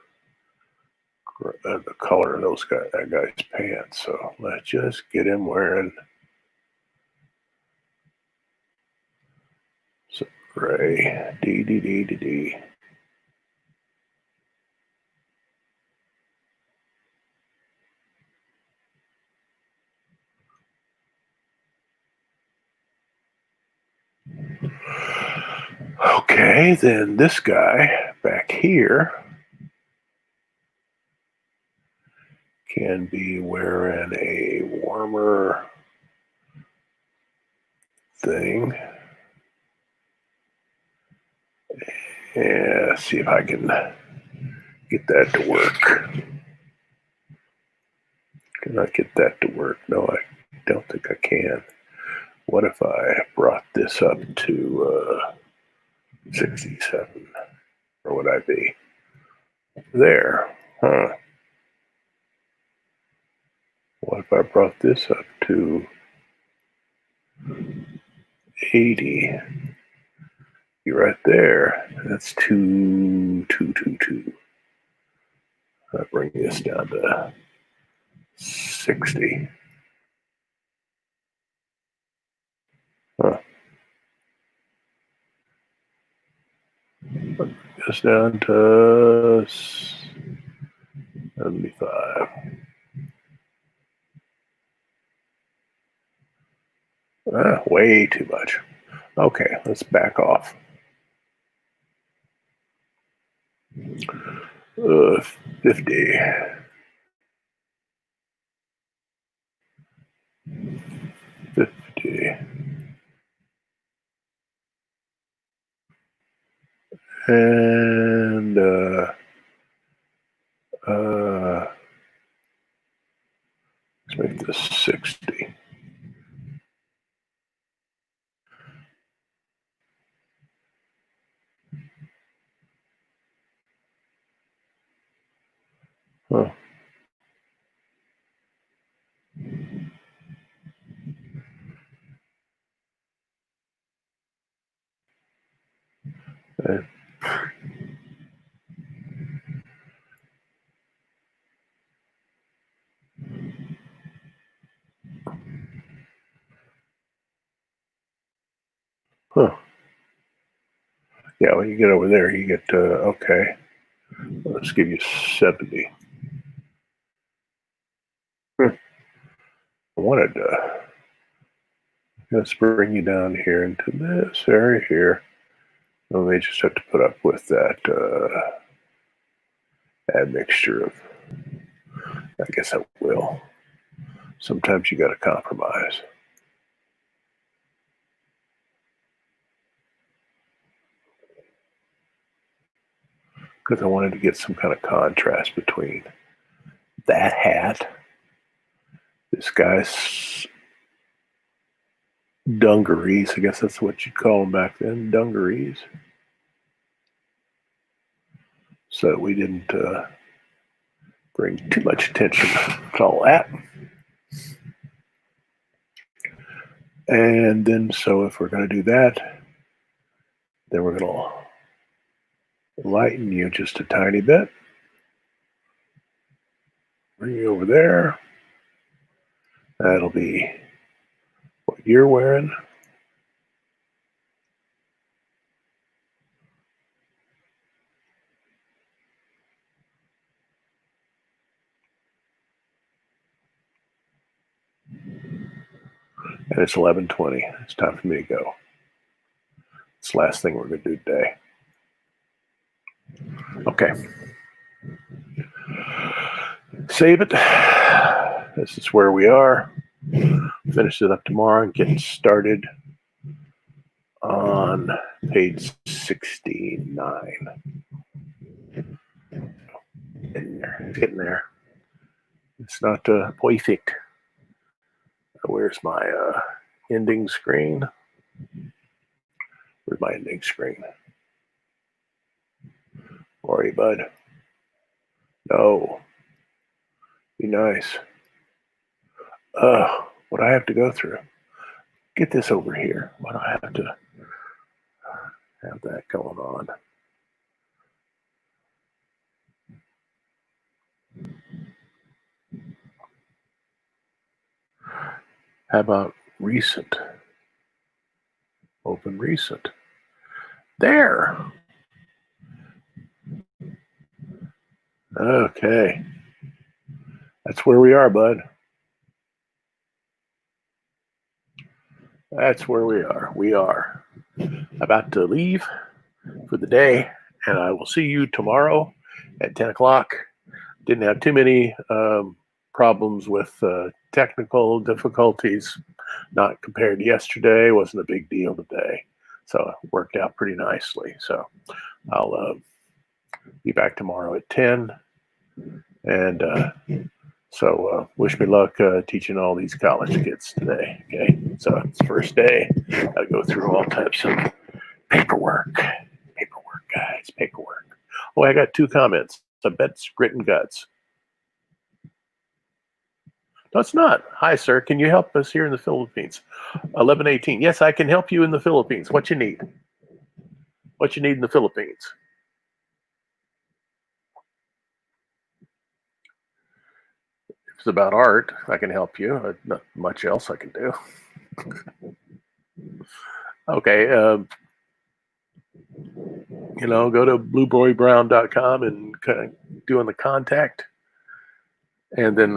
color of that guy's pants. So let's just get him wearing some gray. D. Okay, then this guy back here can be wearing a warmer thing. Yeah, see if I can get that to work. Can I get that to work? No, I don't think I can. What if I brought this up to 67? Where would I be? There. Huh. What if I brought this up to 80? You're right there. That's 2. I bring this down to 60. Huh. Bring this down to 75. Way too much. Okay, let's back off. 50. 50. And let's make this 60. Huh. Okay. Huh. Yeah, when you get over there, you get, okay, let's give you 70. I wanted to, let's bring you down here into this area here. We may just have to put up with that admixture of, I guess I will. Sometimes you got to compromise. Because I wanted to get some kind of contrast between that hat, this guy's dungarees, I guess that's what you'd call them back then, dungarees. So we didn't bring too much attention to all that. And then, so if we're going to do that, then we're going to lighten you just a tiny bit. Bring you over there. That'll be what you're wearing. And it's 11:20. It's time for me to go. It's the last thing we're going to do today. Okay. Save it. This is where we are. Finish it up tomorrow and get started on page 69. Getting there. It's not perfect. Where's my ending screen? Where's my ending screen? Worry, bud. No. Be nice. What I have to go through. Get this over here. Why do I have to have that going on? How about recent? Open recent. There. Okay. That's where we are, bud. That's where we are. We are about to leave for the day, and I will see you tomorrow at 10 o'clock. Didn't have too many problems with technical difficulties, not compared to yesterday. Wasn't a big deal today. So it worked out pretty nicely. So I'll be back tomorrow at 10. And so wish me luck teaching all these college kids today. Okay. So it's first day. Got to go through all types of paperwork. Paperwork, guys. Paperwork. Oh, I got 2 comments. I bet it's grit and guts. No, it's not. Hi, sir. Can you help us here in the Philippines? 1118. Yes, I can help you in the Philippines. What you need? What you need in the Philippines? If it's about art, I can help you. Not much else I can do. Okay. Go to blueboybrown.com and kind of do on the contact. And then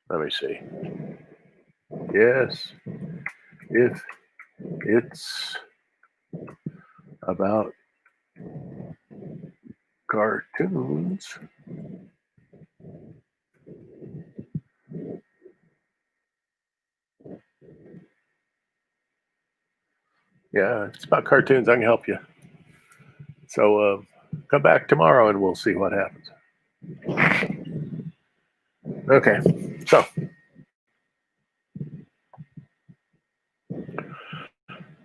let me see. Yes. If it's about cartoons, yeah, if it's about cartoons, I can help you. So come back tomorrow and we'll see what happens. Okay, so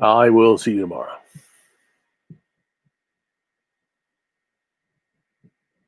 I will see you tomorrow.